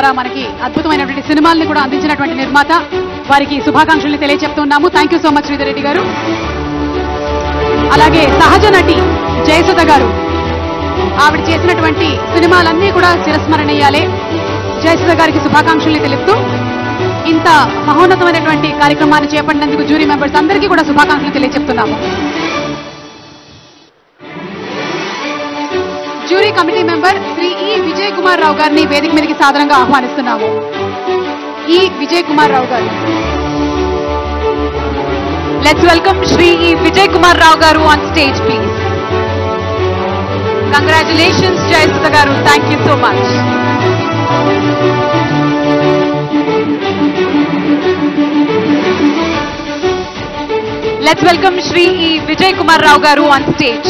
ద్వారా మనకి అద్భుతమైనటువంటి సినిమాల్ని కూడా అందించినటువంటి నిర్మాత, వారికి శుభాకాంక్షలు తెలియజెప్తున్నాము. Thank you so much Sridhar Reddy గారు. అలాగే సహజ నటి జయసుధ గారు, ఆవిడ చేసినటువంటి సినిమాలన్నీ కూడా చిరస్మరణీయాలే. జయసుధ గారికి శుభాకాంక్షలు తెలుపుతూ ఇంత మహోన్నతమైనటువంటి కార్యక్రమాన్ని చేపట్టినందుకు జ్యూరీ మెంబర్స్ అందరికీ కూడా శుభాకాంక్షలు తెలియజెప్తున్నాము. జ్యూరీ కమిటీ మెంబర్ శ్రీ ఈ విజయ్ కుమార్ రావు గారిని వేదిక మీదకి సాదరంగా ఆహ్వానిస్తున్నాము. ఈ విజయ్ కుమార్ రావు గారు. లెట్స్ వెల్కమ్ శ్రీ ఈ విజయ్ కుమార్ రావు గారు on stage please. Congratulations Jayasudha గారు, thank you so much. Let's welcome Shri Vijay Kumar Rao garu on stage.